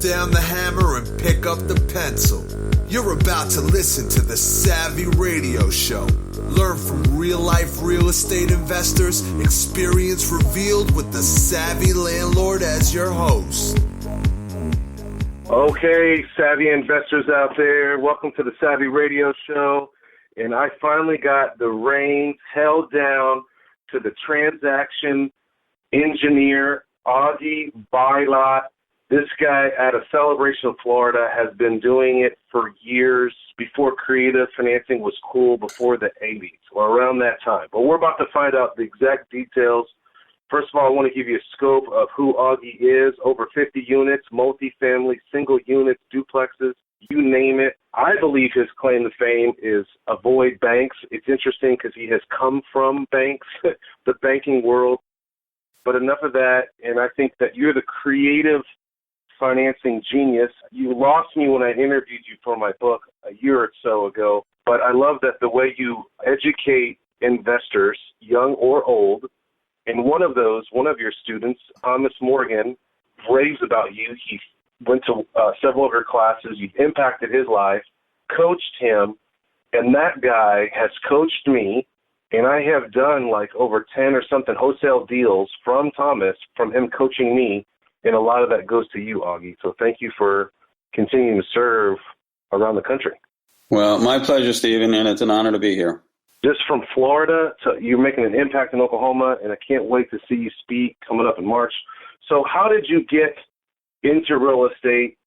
down the hammer and pick up the pencil. You're about to listen to the Savvy Radio Show. Learn from real-life real estate investors, experience revealed with the Savvy Landlord as your host. Okay, savvy investors out there, welcome to the Savvy Radio Show. And I finally got the reins held down to the transaction engineer, Augie Byllot. This guy out of Celebration, Florida, has been doing it for years, before creative financing was cool, before the 80s, or around that time. But we're about to find out the exact details. First of all, I want to give you a scope of who Augie is. Over 50 units, multifamily, single units, duplexes, you name it. I believe his claim to fame is avoid banks. It's interesting because he has come from banks, the banking world. But enough of that, and I think that you're the creative financing genius. You lost me when I interviewed you for my book a year or so ago, but I love that the way you educate investors, young or old. And one of your students, Thomas Morgan, raves about you. He went to several of your classes. You've impacted his life, coached him, and that guy has coached me. And I have done like over 10 or something wholesale deals from Thomas, from him coaching me. And a lot of that goes to you, Augie. So thank you for continuing to serve around the country. Well, my pleasure, Stephen, and it's an honor to be here. Just from Florida to you're making an impact in Oklahoma, and I can't wait to see you speak coming up in March. So how did you get into real estate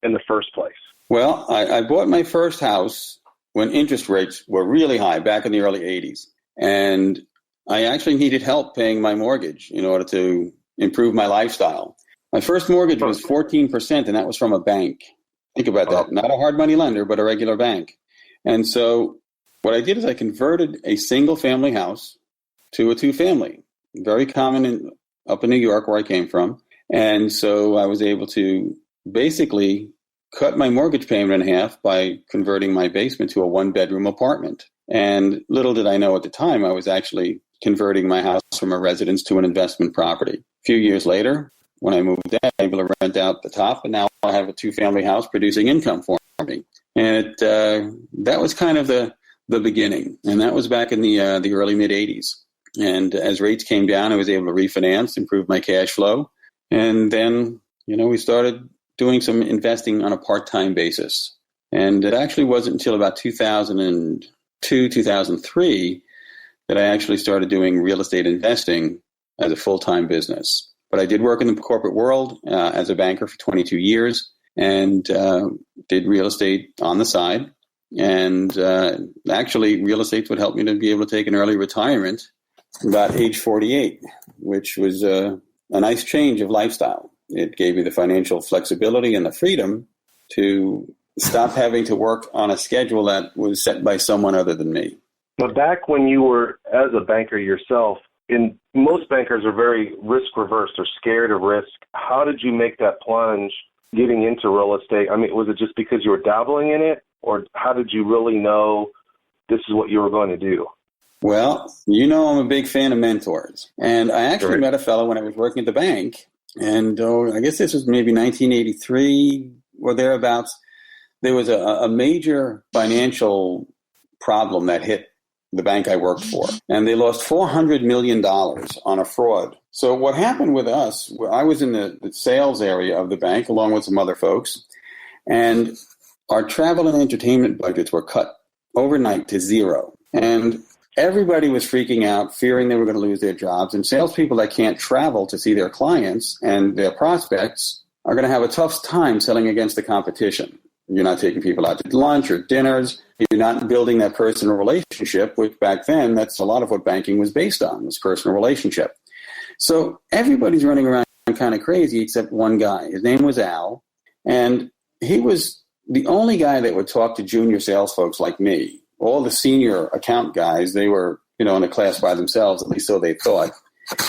in the first place? Well, I bought my first house when interest rates were really high back in the early 80s. And I actually needed help paying my mortgage in order to improve my lifestyle. My first mortgage was 14%, and that was from a bank. Think about that. Not a hard money lender, but a regular bank. And so what I did is I converted a single-family house to a two-family, very common up in New York where I came from. And so I was able to basically cut my mortgage payment in half by converting my basement to a one-bedroom apartment. And little did I know at the time, I was actually converting my house from a residence to an investment property. A few years later, when I moved out, I was able to rent out the top, and now I have a two-family house producing income for me. And that was kind of the beginning, and that was back in the early mid-'80s. And as rates came down, I was able to refinance, improve my cash flow, and then we started doing some investing on a part-time basis. And it actually wasn't until about 2002, 2003 that I actually started doing real estate investing as a full-time business. But I did work in the corporate world as a banker for 22 years and did real estate on the side. And actually, real estate would help me to be able to take an early retirement about age 48, which was a nice change of lifestyle. It gave me the financial flexibility and the freedom to stop having to work on a schedule that was set by someone other than me. But back when you were as a banker yourself, most bankers are very risk-averse. They're scared of risk. How did you make that plunge getting into real estate? I mean, was it just because you were dabbling in it, or how did you really know this is what you were going to do? Well, I'm a big fan of mentors. And I actually met a fellow when I was working at the bank. And I guess this was maybe 1983 or thereabouts. There was a major financial problem that hit the bank I worked for. And they lost $400 million on a fraud. So what happened with us, I was in the sales area of the bank along with some other folks. And our travel and entertainment budgets were cut overnight to zero. And everybody was freaking out, fearing they were going to lose their jobs. And salespeople that can't travel to see their clients and their prospects are going to have a tough time selling against the competition. You're not taking people out to lunch or dinners. You're not building that personal relationship, which back then, that's a lot of what banking was based on, was personal relationship. So everybody's running around kind of crazy except one guy. His name was Al, and he was the only guy that would talk to junior sales folks like me. All the senior account guys, they were, in a class by themselves, at least so they thought.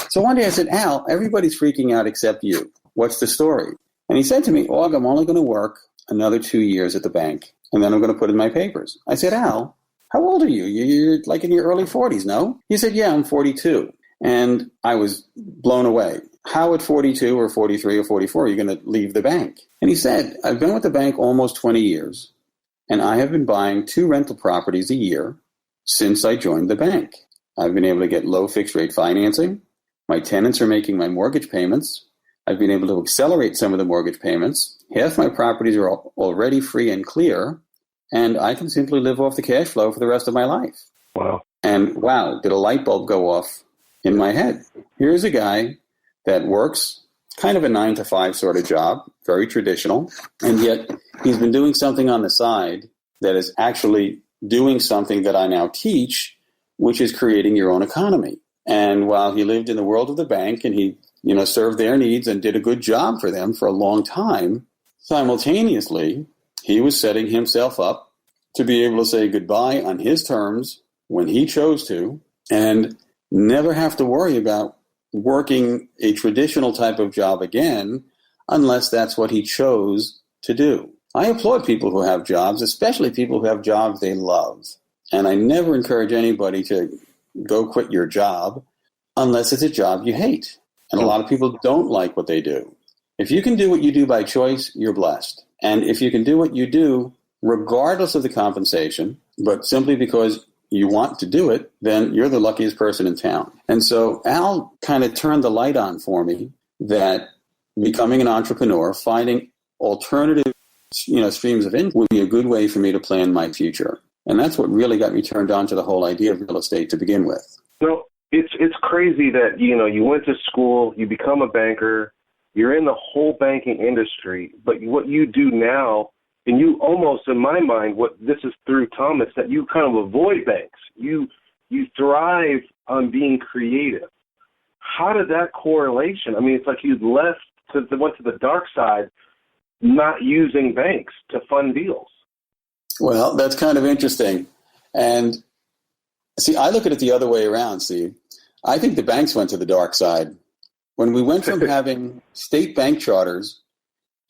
So one day I said, Al, everybody's freaking out except you. What's the story? And he said to me, Aug, I'm only going to work another 2 years at the bank, and then I'm going to put in my papers. I said, Al, how old are you? You're like in your early 40s, no? He said, yeah, I'm 42. And I was blown away. how at 42 or 43 or 44 are you going to leave the bank? And he said, I've been with the bank almost 20 years, and I have been buying 2 rental properties a year since I joined the bank. I've been able to get low fixed rate financing. My tenants are making my mortgage payments. I've been able to accelerate some of the mortgage payments. Half my properties are already free and clear, and I can simply live off the cash flow for the rest of my life. Wow. And wow, did a light bulb go off in my head. Here's a guy that works kind of a 9-to-5 sort of job, very traditional, and yet he's been doing something on the side that is actually doing something that I now teach, which is creating your own economy. And while he lived in the world of the bank and he, served their needs and did a good job for them for a long time, simultaneously, he was setting himself up to be able to say goodbye on his terms when he chose to and never have to worry about working a traditional type of job again unless that's what he chose to do. I applaud people who have jobs, especially people who have jobs they love. And I never encourage anybody to go quit your job unless it's a job you hate. And a lot of people don't like what they do. If you can do what you do by choice, you're blessed. And if you can do what you do, regardless of the compensation, but simply because you want to do it, then you're the luckiest person in town. And so Al kind of turned the light on for me that becoming an entrepreneur, finding alternative, streams of income would be a good way for me to plan my future. And that's what really got me turned on to the whole idea of real estate to begin with. No, it's crazy that, you went to school, you become a banker, you're in the whole banking industry, but what you do now, and you almost, in my mind, what this is through Thomas, that you kind of avoid banks. You thrive on being creative. How did that correlation? I mean, it's like you went to the dark side, not using banks to fund deals. Well, that's kind of interesting. And see, I look at it the other way around, Steve. I think the banks went to the dark side. When we went from having state bank charters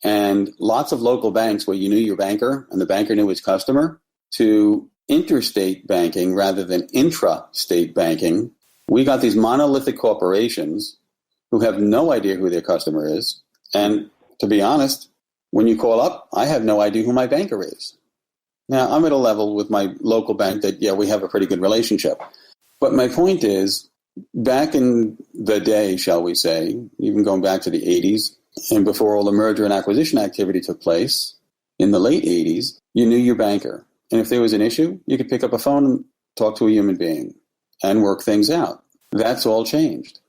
and lots of local banks where you knew your banker and the banker knew his customer to interstate banking rather than intra-state banking, we got these monolithic corporations who have no idea who their customer is. And to be honest, when you call up, I have no idea who my banker is. Now, I'm at a level with my local bank that, we have a pretty good relationship. But my point is, back in the day, shall we say, even going back to the 80s, and before all the merger and acquisition activity took place, in the late 80s, you knew your banker. And if there was an issue, you could pick up a phone and talk to a human being and work things out. That's all changed.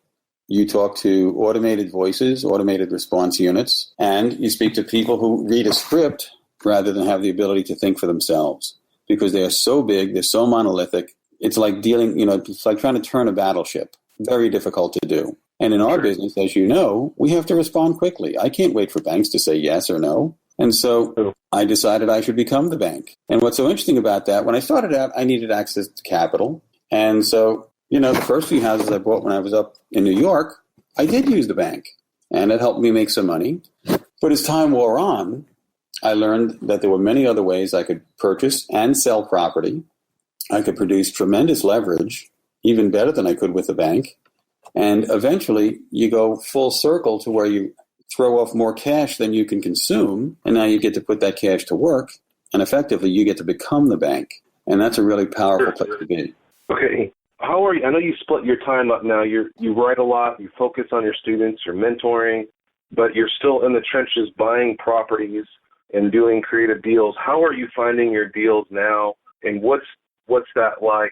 You talk to automated voices, automated response units, and you speak to people who read a script rather than have the ability to think for themselves. Because they are so big, they're so monolithic, it's like it's like trying to turn a battleship. Very difficult to do. And in our business, as you know, we have to respond quickly. I can't wait for banks to say yes or no. And so I decided I should become the bank. And what's so interesting about that, when I started out, I needed access to capital. And so, the first few houses I bought when I was up in New York, I did use the bank. And it helped me make some money. But as time wore on, I learned that there were many other ways I could purchase and sell property. I could produce tremendous leverage, even better than I could with the bank. And eventually you go full circle to where you throw off more cash than you can consume. And now you get to put that cash to work. And effectively you get to become the bank. And that's a really powerful place to be. Okay. How are you? I know you split your time up now. You write a lot. You focus on your students. You're mentoring. But you're still in the trenches buying properties and doing creative deals. How are you finding your deals now? And what's that like?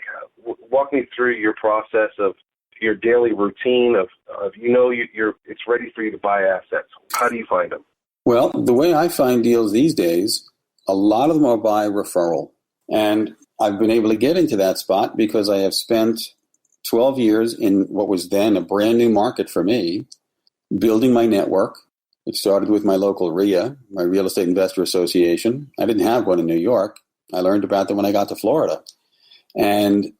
Walk me through your process of your daily routine of it's ready for you to buy assets. How do you find them? Well, the way I find deals these days, a lot of them are by referral. And I've been able to get into that spot because I have spent 12 years in what was then a brand new market for me, building my network. It started with my local RIA, my Real Estate Investor Association. I didn't have one in New York. I learned about them when I got to Florida. And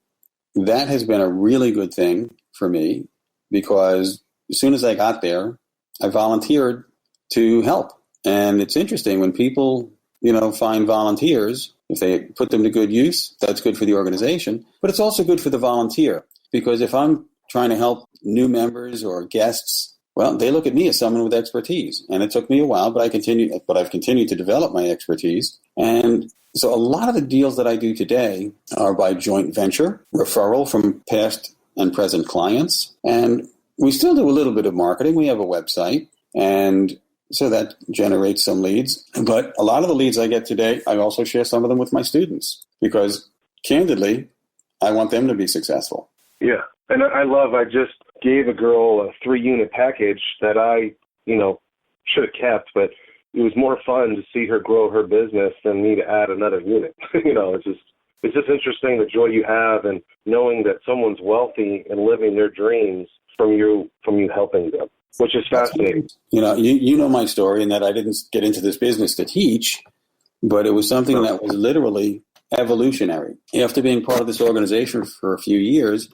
that has been a really good thing for me because as soon as I got there, I volunteered to help. And it's interesting when people, find volunteers, if they put them to good use, that's good for the organization. But it's also good for the volunteer because if I'm trying to help new members or guests Well, they look at me as someone with expertise, and it took me a while, but I've continued to develop my expertise. And so a lot of the deals that I do today are by joint venture, referral from past and present clients. And we still do a little bit of marketing. We have a website, and so that generates some leads. But a lot of the leads I get today, I also share some of them with my students because, candidly, I want them to be successful. Yeah. And I just gave a girl a 3-unit package that I, should have kept, but it was more fun to see her grow her business than me to add another unit. It's just interesting the joy you have and knowing that someone's wealthy and living their dreams from you helping them, which is fascinating. You know my story in that I didn't get into this business to teach, but it was something that was literally evolutionary. After being part of this organization for a few years,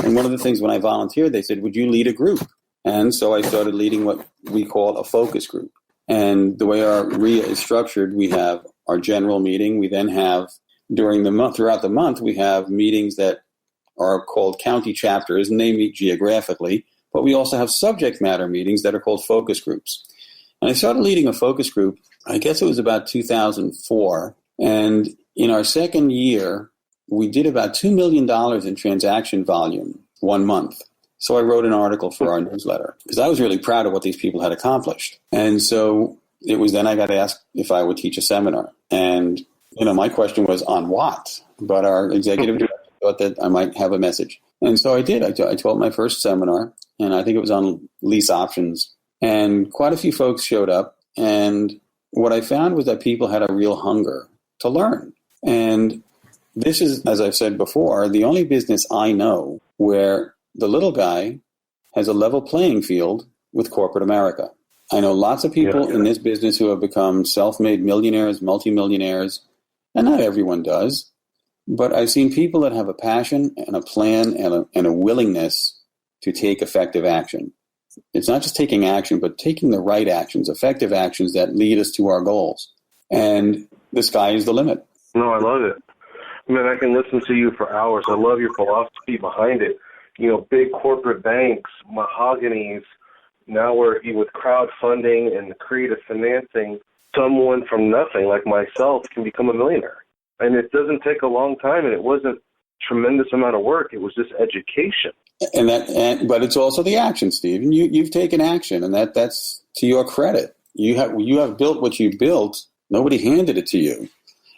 and one of the things when I volunteered, they said, would you lead a group? And so I started leading what we call a focus group. And the way our RIA is structured, we have our general meeting. We then have, throughout the month, we have meetings that are called county chapters, and they meet geographically. But we also have subject matter meetings that are called focus groups. And I started leading a focus group, I guess it was about 2004. And in our second year, we did about $2 million in transaction volume 1 month. So I wrote an article for our newsletter because I was really proud of what these people had accomplished. And so it was then I got asked if I would teach a seminar. And, my question was on what? But our executive director thought that I might have a message. And so I did. I taught my first seminar, and I think it was on lease options. And quite a few folks showed up. And what I found was that people had a real hunger to learn. And this is, as I've said before, the only business I know where the little guy has a level playing field with corporate America. I know lots of people in this business who have become self-made millionaires, multimillionaires, and not everyone does. But I've seen people that have a passion and a plan and a willingness to take effective action. It's not just taking action, but taking the right actions, effective actions that lead us to our goals. And the sky is the limit. No, I love it. Man, I can listen to you for hours. I love your philosophy behind it. Big corporate banks, mahoganies. Now we're with crowdfunding and creative financing. Someone from nothing like myself can become a millionaire. And it doesn't take a long time, and it wasn't a tremendous amount of work. It was just education. But it's also the action, Steve. And you've taken action, and that's to your credit. You have built what you built. Nobody handed it to you.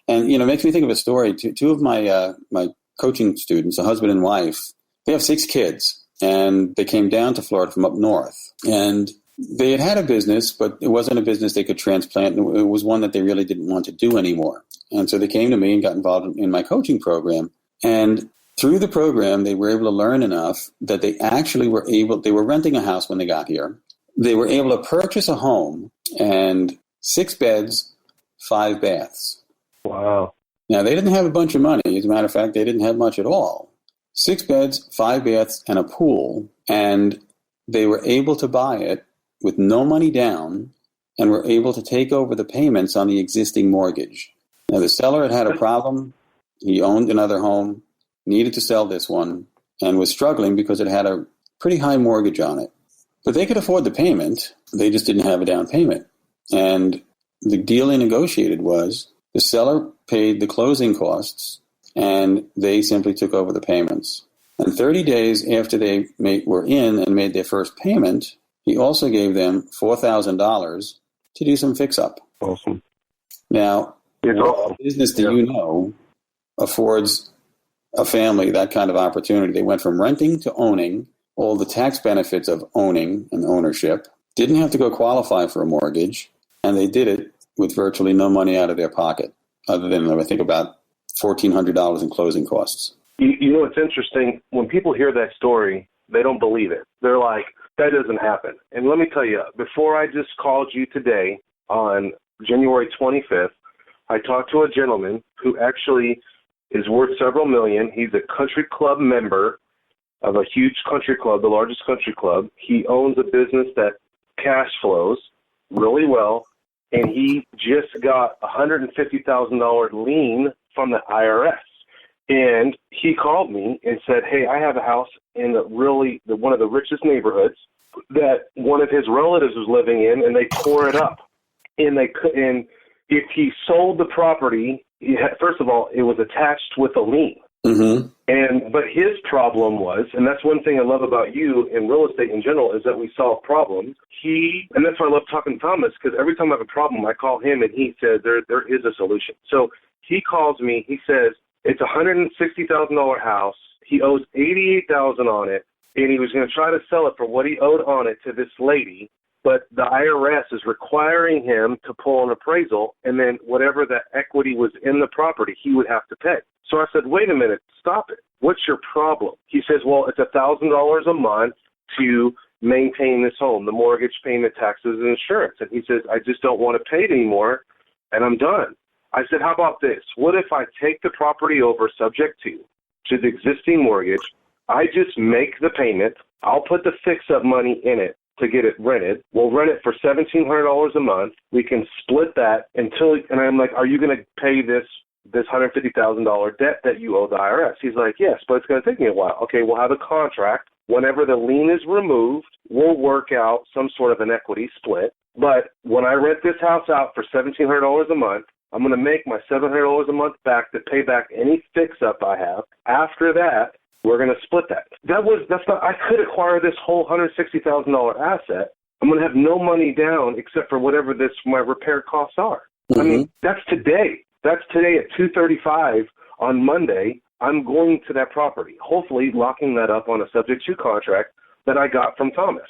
And, it makes me think of a story. Two of my coaching students, a husband and wife, they have 6 kids, and they came down to Florida from up north. And they had a business, but it wasn't a business they could transplant. It was one that they really didn't want to do anymore. And so they came to me and got involved in my coaching program. And through the program, they were able to learn enough that they actually they were renting a house when they got here. They were able to purchase a home and 6 beds, 5 baths. Wow. Now, they didn't have a bunch of money. As a matter of fact, they didn't have much at all. 6 beds, 5 baths, and a pool. And they were able to buy it with no money down and were able to take over the payments on the existing mortgage. Now, the seller had a problem. He owned another home, needed to sell this one, and was struggling because it had a pretty high mortgage on it. But they could afford the payment. They just didn't have a down payment. And the deal they negotiated was the seller paid the closing costs, and they simply took over the payments. And 30 days after they were in and made their first payment, he also gave them $4,000 to do some fix-up. Awesome. Now, what business do you know affords a family that kind of opportunity? They went from renting to owning, all the tax benefits of owning and ownership, didn't have to go qualify for a mortgage, and they did it with virtually no money out of their pocket, other than, I think, about $1,400 in closing costs. You know, it's interesting. When people hear that story, they don't believe it. They're like, that doesn't happen. And let me tell you, before I just called you today on January 25th, I talked to a gentleman who actually is worth several million. He's a country club member of a huge country club, the largest country club. He owns a business that cash flows really well, and he just got a $150,000 lien from the IRS. And he called me and said, hey, I have a house in one of the richest neighborhoods. that one of his relatives was living in, and they tore it up. And if he sold the property, first of all, it was attached with a lien. Mm-hmm. But his problem was, and that's one thing I love about you in real estate in general, is that we solve problems. And that's why I love talking to Thomas, because every time I have a problem, I call him and he says there is a solution. So he calls me, he says it's a $160,000 house. He owes $88,000 on it, and he was going to try to sell it for what he owed on it to this lady. But the IRS is requiring him to pull an appraisal, and then whatever the equity was in the property, he would have to pay. So I said, wait a minute, stop it. What's your problem? He says, well, it's $1,000 a month to maintain this home, the mortgage, payment, taxes, and insurance. And he says, I just don't want to pay it anymore, and I'm done. I said, how about this? What if I take the property over subject to the existing mortgage? I just make the payment. I'll put the fix-up money in it to get it rented. We'll rent it for $1,700 a month. We can split that and I'm like, are you going to pay this $150,000 debt that you owe the IRS? He's like, yes, but it's going to take me a while. Okay, we'll have a contract. Whenever the lien is removed, we'll work out some sort of an equity split. But when I rent this house out for $1,700 a month, I'm going to make my $700 a month back to pay back any fix-up I have. After that, we're going to split that. I could acquire this whole $160,000 asset. I'm going to have no money down except for whatever my repair costs are. Mm-hmm. I mean, that's today. That's today at 2:35 on Monday. I'm going to that property, hopefully locking that up on a subject to contract that I got from Thomas.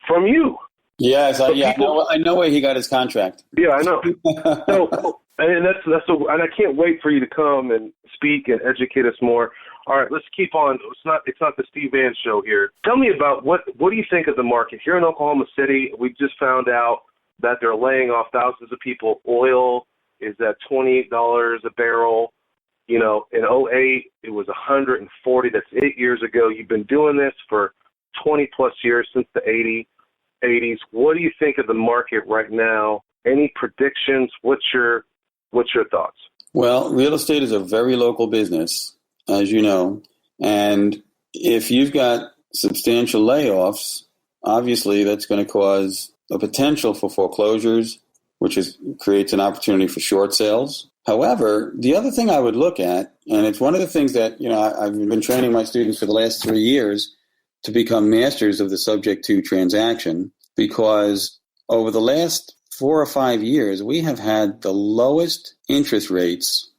From you. Yes, I know where he got his contract. Yeah, I know. And and I can't wait for you to come and speak and educate us more. All right, let's keep on. It's not the Steve Vann show here. Tell me about what do you think of the market here in Oklahoma City? We just found out that they're laying off thousands of people. Oil is at $28 a barrel. You know, in 2008 it was $140. That's 8 years ago. You've been doing this for 20 plus years, since the 80s. What do you think of the market right now? Any predictions? What's your thoughts? Well, real estate is a very local business, as you know. And if you've got substantial layoffs, obviously that's going to cause a potential for foreclosures, which creates an opportunity for short sales. However, the other thing I would look at, and it's one of the things that, I've been training my students for the last 3 years to become masters of the subject to transaction, because over the last 4 or 5 years, we have had the lowest interest rates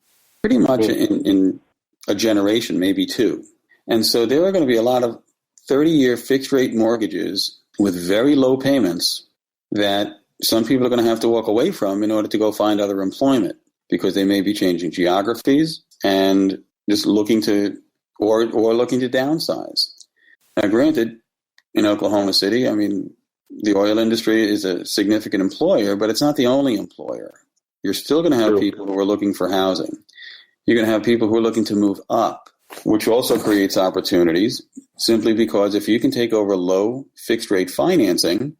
pretty much in a generation, maybe two. And so there are going to be a lot of 30-year fixed-rate mortgages with very low payments that some people are going to have to walk away from in order to go find other employment, because they may be changing geographies and just looking to downsize. Now, granted, in Oklahoma City, I mean, the oil industry is a significant employer, but it's not the only employer. You're still going to have people who are looking for housing. You're going to have people who are looking to move up, which also creates opportunities, simply because if you can take over low fixed-rate financing,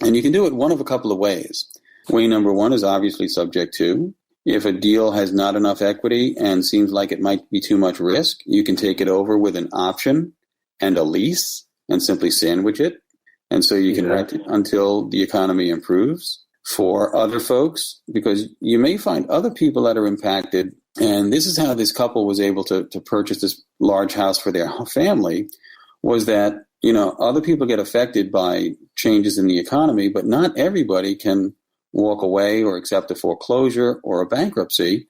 and you can do it one of a couple of ways. Way number one is obviously subject to. If a deal has not enough equity and seems like it might be too much risk, you can take it over with an option and a lease and simply sandwich it. And so you can rent it until the economy improves. For other folks, because you may find other people that are impacted, and this is how this couple was able to purchase this large house for their family, was that, other people get affected by changes in the economy, but not everybody can walk away or accept a foreclosure or a bankruptcy.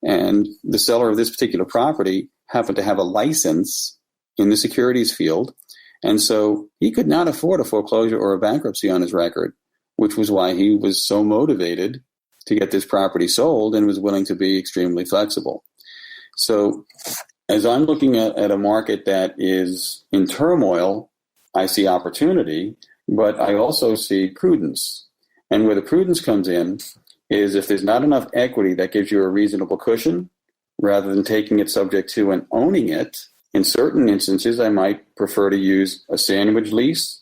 And the seller of this particular property happened to have a license in the securities field. And so he could not afford a foreclosure or a bankruptcy on his record, which was why he was so motivated to get this property sold and was willing to be extremely flexible. So as I'm looking at a market that is in turmoil, I see opportunity, but I also see prudence. And where the prudence comes in is if there's not enough equity that gives you a reasonable cushion, rather than taking it subject to and owning it, in certain instances, I might prefer to use a sandwich lease,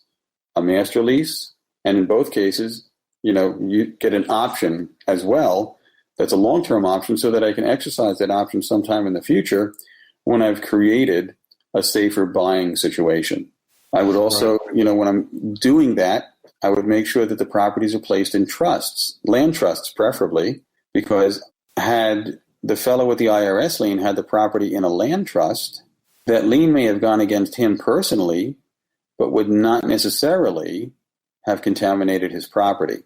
a master lease, and in both cases, you get an option as well that's a long-term option so that I can exercise that option sometime in the future when I've created a safer buying situation. I would also, when I'm doing that, I would make sure that the properties are placed in trusts, land trusts preferably, because had the fellow with the IRS lien had the property in a land trust, that lien may have gone against him personally, but would not necessarily have contaminated his property.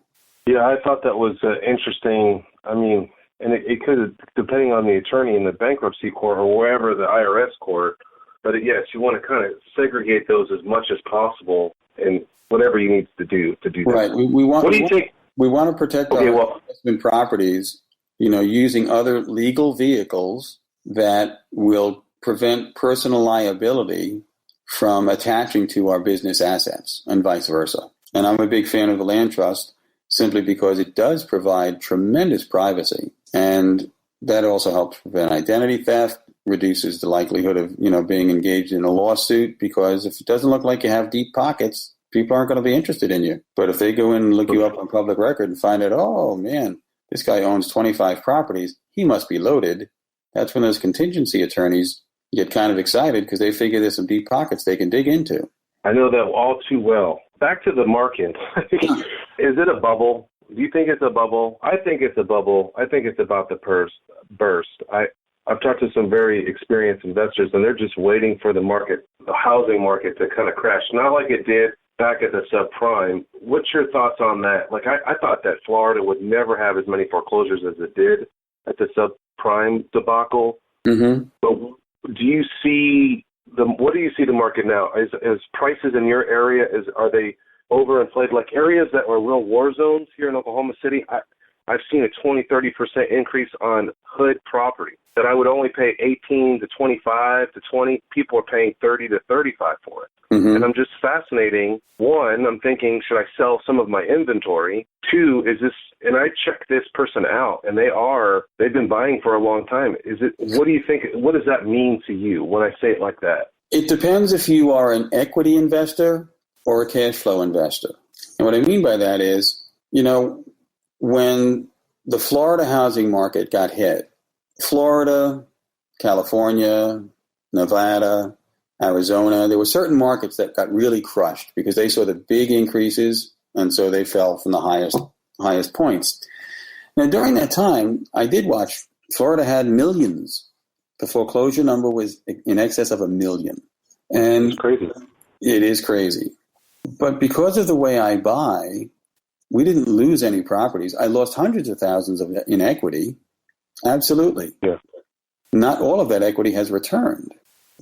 Yeah, I thought that was interesting. I mean, and it could, depending on the attorney in the bankruptcy court or wherever, the IRS court. But yes, you want to kind of segregate those as much as possible, and whatever you need to do that. Right. We want. What do you think? We want to protect our investment properties, using other legal vehicles that will prevent personal liability from attaching to our business assets, and vice versa. And I'm a big fan of the land trust simply because it does provide tremendous privacy, and that also helps prevent identity theft, reduces the likelihood of, being engaged in a lawsuit, because if it doesn't look like you have deep pockets, people aren't going to be interested in you. But if they go in and look you up on public record and find out, oh man, this guy owns 25 properties, he must be loaded. That's when those contingency attorneys get kind of excited because they figure there's some deep pockets they can dig into. I know that all too well. Back to the market. Is it a bubble? Do you think it's a bubble? I think it's a bubble. I think it's about to burst. I've talked to some very experienced investors, and they're just waiting for the housing market to kind of crash. Not like it did back at the subprime. What's your thoughts on that? Like, I thought that Florida would never have as many foreclosures as it did at the subprime debacle. Mm-hmm. But what do you see the market now? Is prices in your area, are they overinflated? Like areas that were real war zones here in Oklahoma City, I've seen a 20-30% increase on hood property that I would only pay 18 to 25 to 20. People are paying 30 to 35 for it. Mm-hmm. And I'm just fascinating. One, I'm thinking, should I sell some of my inventory? Two, and I checked this person out, and they've been buying for a long time. What do you think, what does that mean to you when I say it like that? It depends if you are an equity investor or a cash flow investor. And what I mean by that is, when the Florida housing market got hit, Florida, California, Nevada, Arizona, there were certain markets that got really crushed because they saw the big increases, and so they fell from the highest points. Now, during that time, I did watch, Florida had millions. The foreclosure number was in excess of 1 million. And it's crazy. It is crazy. But because of the way I buy, we didn't lose any properties. I lost hundreds of thousands in equity. Absolutely. Yeah. Not all of that equity has returned,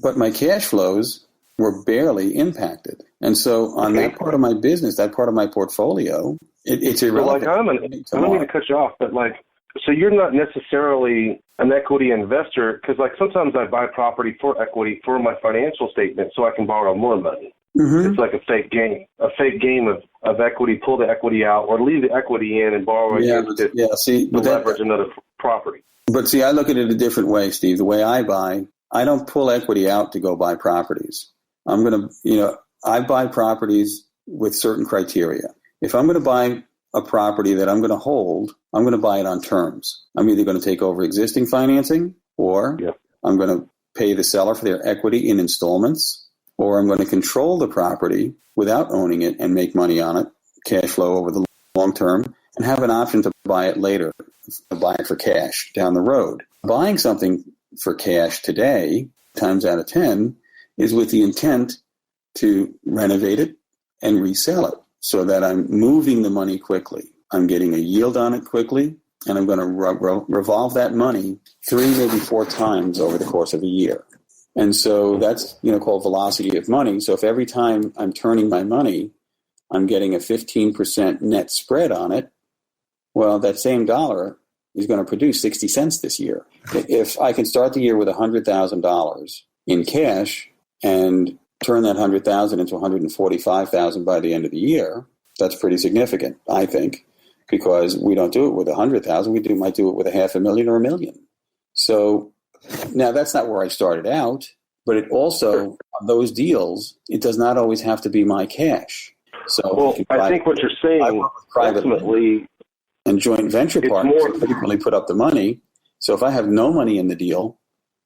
but my cash flows were barely impacted. And so on that part of my business, that part of my portfolio, it's irrelevant. I don't mean to cut you off, but so you're not necessarily an equity investor, because sometimes I buy property for equity for my financial statement so I can borrow more money. Mm-hmm. It's like a fake game of equity, pull the equity out or leave the equity in and borrow against it to leverage another property. But see, I look at it a different way, Steve. The way I buy, I don't pull equity out to go buy properties. I buy properties with certain criteria. If I'm going to buy a property that I'm going to hold, I'm going to buy it on terms. I'm either going to take over existing financing, or I'm going to pay the seller for their equity in installments, or I'm going to control the property without owning it and make money on it, cash flow over the long term, and have an option to buy it later, buy it for cash down the road. Buying something for cash today, times out of 10, is with the intent to renovate it and resell it so that I'm moving the money quickly. I'm getting a yield on it quickly, and I'm going to revolve that money 3, maybe 4 times over the course of a year. And so that's, called velocity of money. So if every time I'm turning my money, I'm getting a 15% net spread on it, well, that same dollar is going to produce 60 cents this year. If I can start the year with $100,000 in cash and turn that $100,000 into $145,000 by the end of the year, that's pretty significant, I think, because we don't do it with $100,000. We might do it with $500,000 or $1 million. So now that's not where I started out, but it also, on those deals, it does not always have to be my cash. So I think what you're saying, ultimately, and joint venture partners frequently put up the money. So if I have no money in the deal,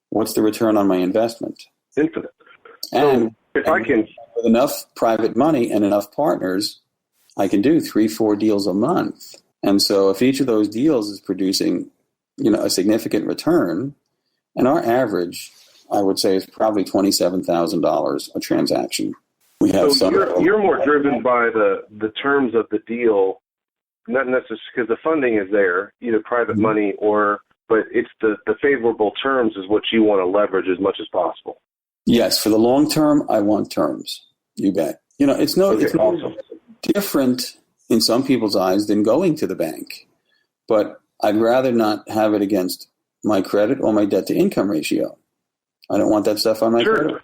what's the return on my investment? Infinite. And if I can with enough private money and enough partners, I can do 3-4 deals a month. And so if each of those deals is producing, a significant return, and our average, I would say, is probably $27,000 a transaction. We have you're more driven by the terms of the deal, not necessarily because the funding is there, either private money but it's the favorable terms is what you want to leverage as much as possible. Yes, for the long term, I want terms. You bet. It's no different in some people's eyes than going to the bank, but I'd rather not have it against my credit or my debt to income ratio. I don't want that stuff on my credit.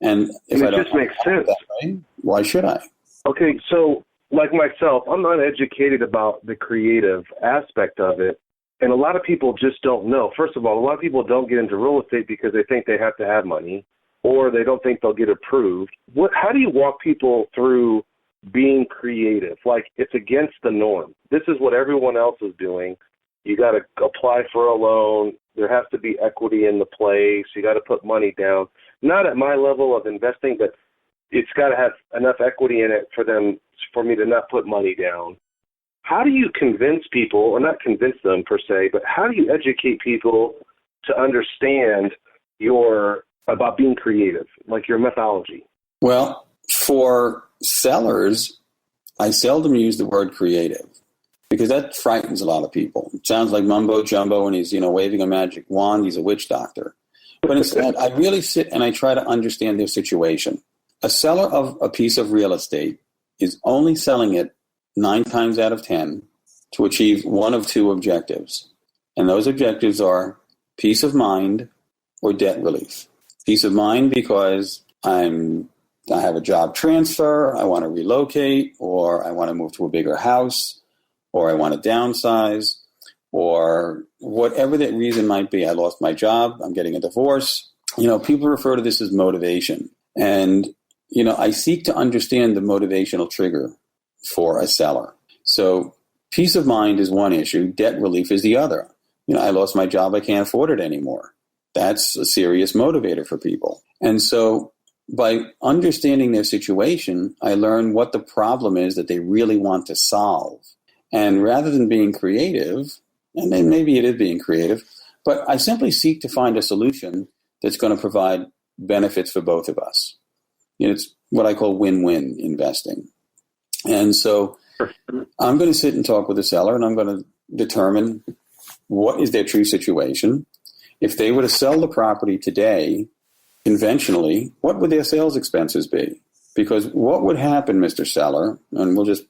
And if I don't, just makes sense. That way, why should I? Okay, so like myself, I'm not educated about the creative aspect of it. And a lot of people just don't know. First of all, a lot of people don't get into real estate because they think they have to have money or they don't think they'll get approved. How do you walk people through being creative? Like, it's against the norm. This is what everyone else is doing. You got to apply for a loan. There has to be equity in the place. You got to put money down. Not at my level of investing, but it's got to have enough equity in it for me to not put money down. How do you convince people, or not convince them per se, but how do you educate people to understand about being creative, like your methodology? Well, for sellers, I seldom use the word creative because that frightens a lot of people. It sounds like mumbo jumbo and he's, waving a magic wand. He's a witch doctor. But instead, I really sit and I try to understand their situation. A seller of a piece of real estate is only selling it 9 times out of 10 to achieve one of 2 objectives. And those objectives are peace of mind or debt relief. Peace of mind because I have a job transfer, I want to relocate, or I want to move to a bigger house, or I want to downsize, or whatever that reason might be. I lost my job, I'm getting a divorce. People refer to this as motivation. And, I seek to understand the motivational trigger for a seller. So peace of mind is one issue. Debt relief is the other. I lost my job. I can't afford it anymore. That's a serious motivator for people. And so by understanding their situation, I learn what the problem is that they really want to solve. And rather than being creative, and then maybe it is being creative, but I simply seek to find a solution that's going to provide benefits for both of us. It's what I call win-win investing. And so I'm going to sit and talk with the seller, and I'm going to determine what is their true situation. If they were to sell the property today, conventionally, what would their sales expenses be? Because what would happen, Mr. Seller, and we'll just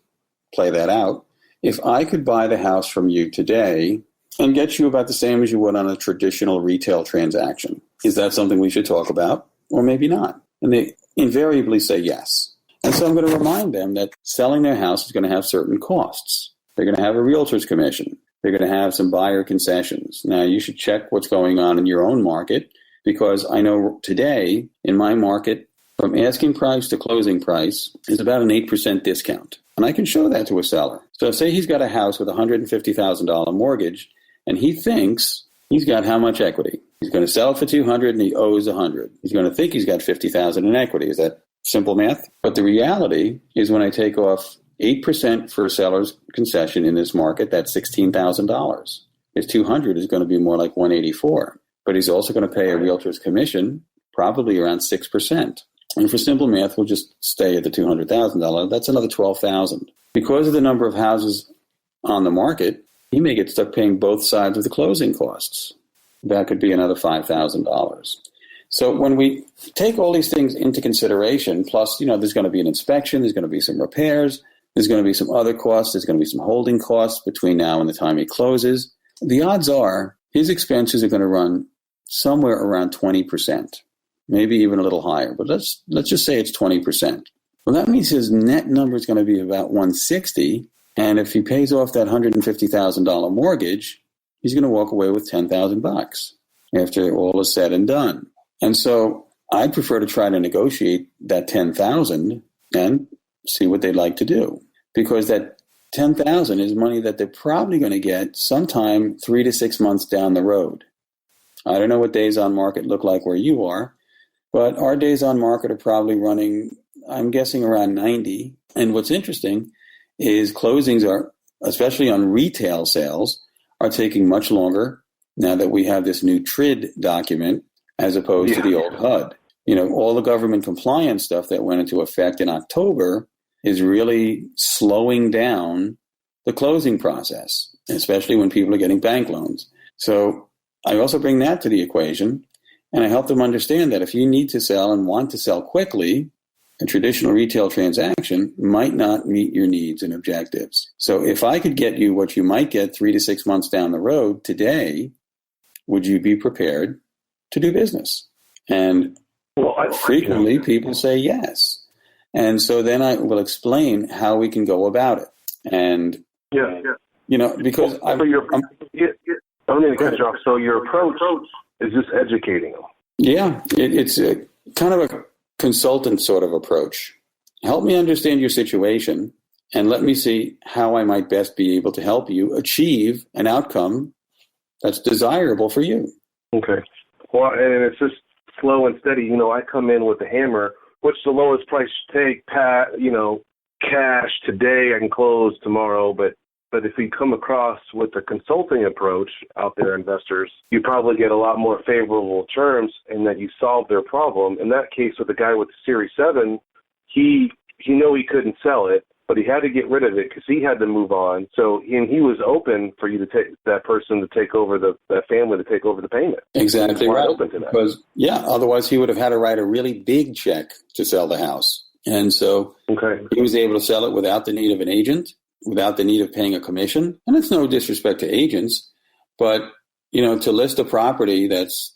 play that out, if I could buy the house from you today and get you about the same as you would on a traditional retail transaction, is that something we should talk about or maybe not? And they invariably say yes. And so I'm going to remind them that selling their house is going to have certain costs. They're going to have a realtor's commission. They're going to have some buyer concessions. Now, you should check what's going on in your own market because I know today in my market, from asking price to closing price is about an 8% discount. And I can show that to a seller. So say he's got a house with a $150,000 mortgage and he thinks he's got how much equity? He's going to sell it for $200,000 and he owes $100,000. He's going to think he's got $50,000 in equity. Is that simple math? But the reality is when I take off 8% for a seller's concession in this market, that's $16,000. His $200,000 is going to be more like $184,000. But he's also going to pay a realtor's commission, probably around 6%. And for simple math, we'll just stay at the $200,000. That's another $12,000. Because of the number of houses on the market, he may get stuck paying both sides of the closing costs. That could be another $5,000. So when we take all these things into consideration, plus, there's going to be an inspection, there's going to be some repairs, there's going to be some other costs, there's going to be some holding costs between now and the time he closes. The odds are his expenses are going to run somewhere around 20%, maybe even a little higher. But let's just say it's 20%. Well, that means his net number is going to be about $160,000. And if he pays off that $150,000 mortgage, he's going to walk away with $10,000 after all is said and done. And so I prefer to try to negotiate that $10,000 and see what they'd like to do, because that $10,000 is money that they're probably going to get sometime 3 to 6 months down the road. I don't know what days on market look like where you are, but our days on market are probably running I'm guessing around 90. And what's interesting is closings are, especially on retail sales, are taking much longer now that we have this new TRID document as opposed to the old HUD. All the government compliance stuff that went into effect in October is really slowing down the closing process, especially when people are getting bank loans. So I also bring that to the equation, and I help them understand that if you need to sell and want to sell quickly, a traditional retail transaction might not meet your needs and objectives. So if I could get you what you might get 3 to 6 months down the road today, would you be prepared to do business? And frequently people say yes. And so then I will explain how we can go about it. And, because I'm going to cut you off. So your approach is just educating them. Yeah, it's a kind of a consultant sort of approach. Help me understand your situation and let me see how I might best be able to help you achieve an outcome that's desirable for you. Okay. Well, and it's just slow and steady. I come in with a hammer. What's the lowest price you take? Cash today, I can close tomorrow. But if we come across with a consulting approach out there, investors, you probably get a lot more favorable terms and that you solve their problem. In that case, with the guy with the Series 7, he knew he couldn't sell it, but he had to get rid of it because he had to move on. So he was open for you to take that person to take over that family to take over the payment. Exactly right. Open to that. Because otherwise he would have had to write a really big check to sell the house. And so he was able to sell it without the need of an agent, without the need of paying a commission. And it's no disrespect to agents, but, to list a property that's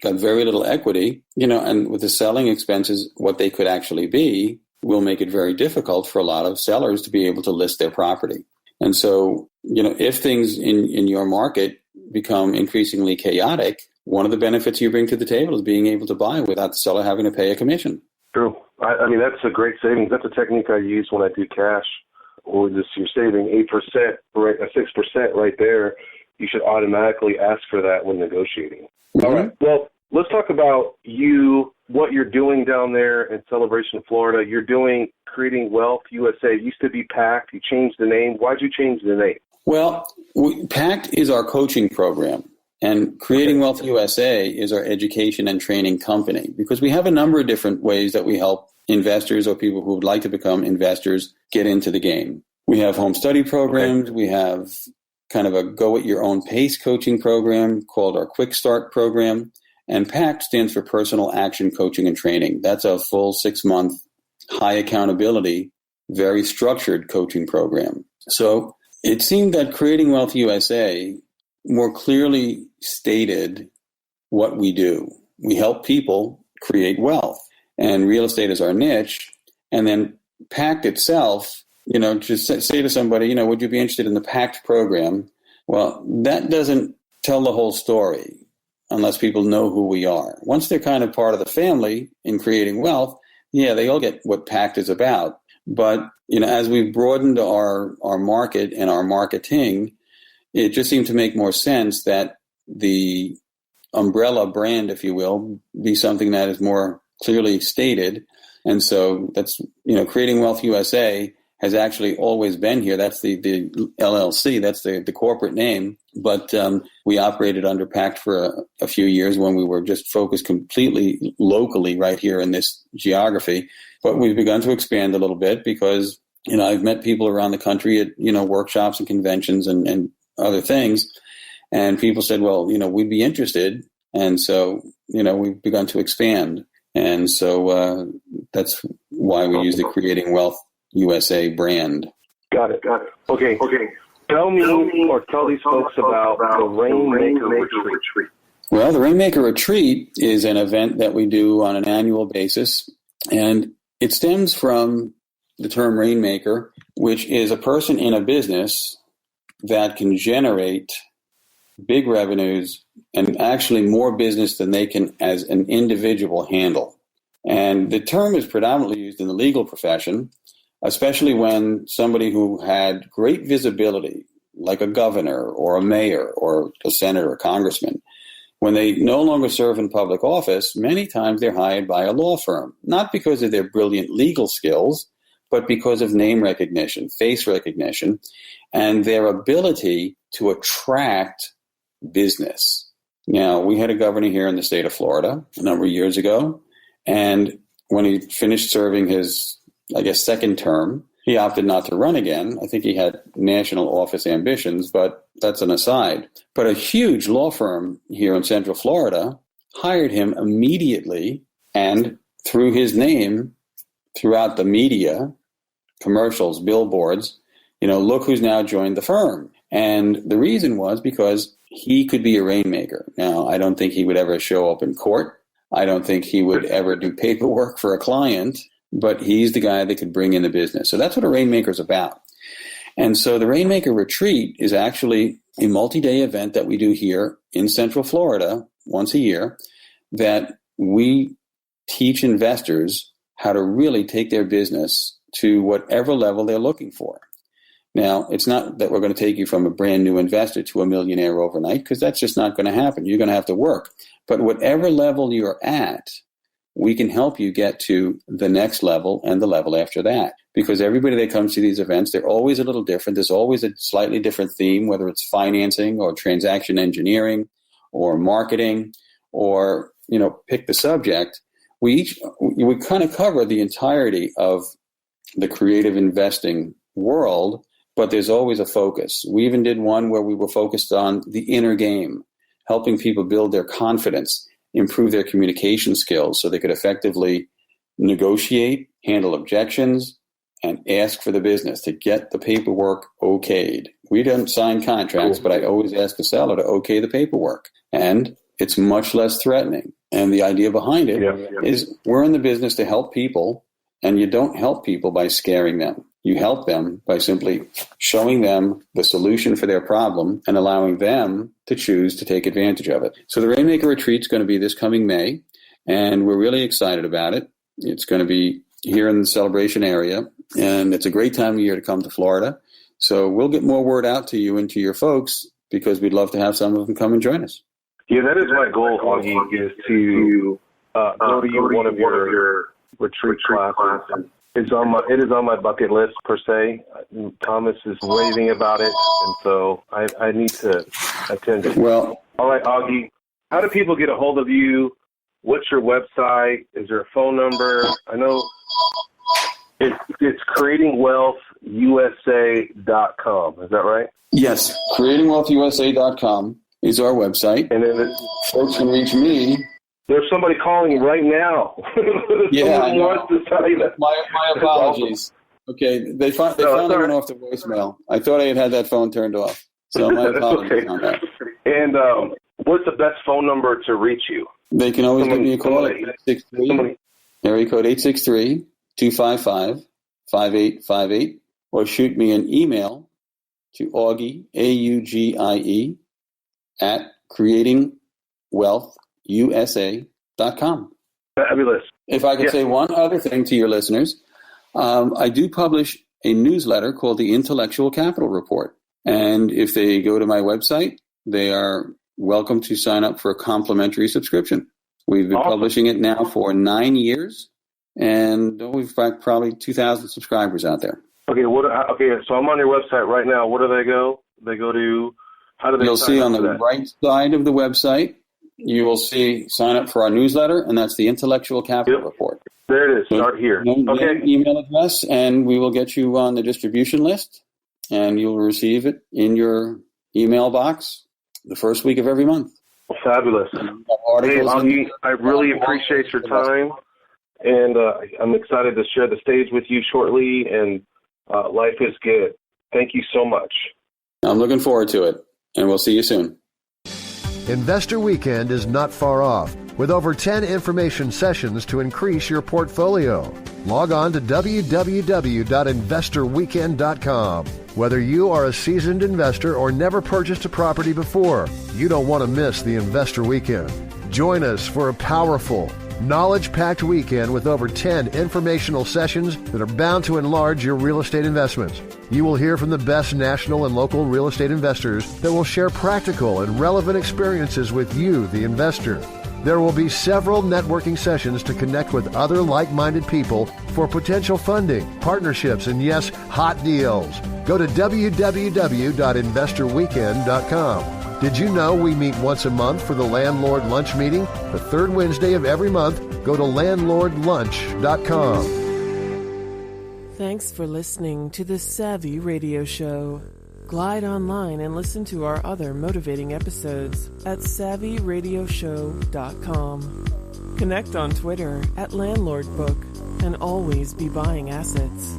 got very little equity, and with the selling expenses, what they could actually be, will make it very difficult for a lot of sellers to be able to list their property. And so, if things in your market become increasingly chaotic, one of the benefits you bring to the table is being able to buy without the seller having to pay a commission. True. I mean, that's a great savings. That's a technique I use when I do cash. Or just you're saving 8%, right, 6% right there. You should automatically ask for that when negotiating. Mm-hmm. All right. Well, let's talk about what you're doing down there in Celebration, Florida. You're doing Creating Wealth USA. It used to be PACT. You changed the name. Why'd you change the name? Well, PACT is our coaching program, and Creating Wealth USA is our education and training company, because we have a number of different ways that we help investors or people who would like to become investors get into the game. We have home study programs. We have kind of a go-at-your-own-pace coaching program called our Quick Start program. And PACT stands for Personal Action Coaching and Training. That's a full 6-month, high accountability, very structured coaching program. So it seemed that Creating Wealth USA more clearly stated what we do. We help people create wealth, and real estate is our niche. And then PACT itself, just say to somebody, would you be interested in the PACT program? Well, that doesn't tell the whole story unless people know who we are. Once they're kind of part of the family in creating wealth, they all get what PACT is about. But, as we've broadened our market and our marketing, it just seemed to make more sense that the umbrella brand, if you will, be something that is more clearly stated. And so that's, Creating Wealth USA has actually always been here. That's the LLC. That's the corporate name. But we operated under PACT for a few years when we were just focused completely locally right here in this geography. But we've begun to expand a little bit because, I've met people around the country at, workshops and conventions and other things. And people said, well, we'd be interested. And so, we've begun to expand. And so that's why we use the Creating Wealth USA brand. Got it. Okay. Tell me or tell these folks about the Rainmaker Retreat. Well, the Rainmaker Retreat is an event that we do on an annual basis, and it stems from the term Rainmaker, which is a person in a business that can generate big revenues and actually more business than they can as an individual handle. And the term is predominantly used in the legal profession, especially when somebody who had great visibility, like a governor or a mayor or a senator or congressman, when they no longer serve in public office, many times they're hired by a law firm, not because of their brilliant legal skills, but because of name recognition, face recognition, and their ability to attract business. Now, we had a governor here in the state of Florida a number of years ago, and when he finished serving his, second term, he opted not to run again. I think he had national office ambitions, but that's an aside. But a huge law firm here in Central Florida hired him immediately, and through his name, throughout the media, commercials, billboards, look who's now joined the firm. And the reason was because he could be a rainmaker. Now, I don't think he would ever show up in court. I don't think he would ever do paperwork for a client, but he's the guy that could bring in the business. So that's what a rainmaker is about. And so the Rainmaker Retreat is actually a multi-day event that we do here in Central Florida once a year, that we teach investors how to really take their business to whatever level they're looking for. Now, it's not that we're going to take you from a brand new investor to a millionaire overnight, because that's just not going to happen. You're going to have to work. But whatever level you're at, we can help you get to the next level and the level after that. Because everybody that comes to these events, they're always a little different. There's always a slightly different theme, whether it's financing or transaction engineering or marketing or, pick the subject. We kind of cover the entirety of the creative investing world, but there's always a focus. We even did one where we were focused on the inner game, helping people build their confidence, improve their communication skills so they could effectively negotiate, handle objections, and ask for the business to get the paperwork okayed. We don't sign contracts, but I always ask the seller to okay the paperwork. And it's much less threatening. And the idea behind it is we're in the business to help people, and you don't help people by scaring them. You help them by simply showing them the solution for their problem and allowing them to choose to take advantage of it. So the Rainmaker Retreat is going to be this coming May, and we're really excited about it. It's going to be here in the Celebration area, and it's a great time of year to come to Florida. So we'll get more word out to you and to your folks, because we'd love to have some of them come and join us. Yeah, that is my goal, Augie, is to go to one of your retreat classes. It is on my bucket list, per se. Thomas is raving about it, and so I need to attend it. Well, all right, Augie, how do people get a hold of you? What's your website? Is there a phone number? I know it's creatingwealthusa.com. Is that right? Yes, creatingwealthusa.com is our website. And then folks can reach me. There's somebody calling right now. Yeah, I know. Wants to tell you that. My apologies. Okay, they finally went off the voicemail. I thought I had that phone turned off. So my apologies on that. And what's the best phone number to reach you? They can always give me a call at 863, area code 863-255-5858, or shoot me an email to Augie, AUGIE, at creatingwealthusa.com. Fabulous. If I could say one other thing to your listeners, I do publish a newsletter called the Intellectual Capital Report. And if they go to my website, they are welcome to sign up for a complimentary subscription. We've been publishing it now for 9 years, and we've got probably 2,000 subscribers out there. Okay, so I'm on your website right now. Where do they go? They go to, how do they You'll see on the right side of the website, you will see sign up for our newsletter, and that's the Intellectual Capital Report. There it is. Start here. Okay. Email address, and we will get you on the distribution list, and you'll receive it in your email box the first week of every month. Fabulous. Hey, Augie, I really appreciate your time, and I'm excited to share the stage with you shortly, and life is good. Thank you so much. I'm looking forward to it, and we'll see you soon. Investor Weekend is not far off, with over 10 information sessions to increase your portfolio. Log on to www.investorweekend.com. Whether you are a seasoned investor or never purchased a property before, you don't want to miss the Investor Weekend. Join us for a powerful, knowledge-packed weekend with over 10 informational sessions that are bound to enlarge your real estate investments. You will hear from the best national and local real estate investors that will share practical and relevant experiences with you, the investor. There will be several networking sessions to connect with other like-minded people for potential funding, partnerships, and yes, hot deals. Go to www.investorweekend.com. Did you know we meet once a month for the Landlord Lunch meeting? The third Wednesday of every month. Go to landlordlunch.com. Thanks for listening to the Savvy Radio Show. Glide online and listen to our other motivating episodes at savvyradioshow.com. Connect on Twitter at LandlordBook and always be buying assets.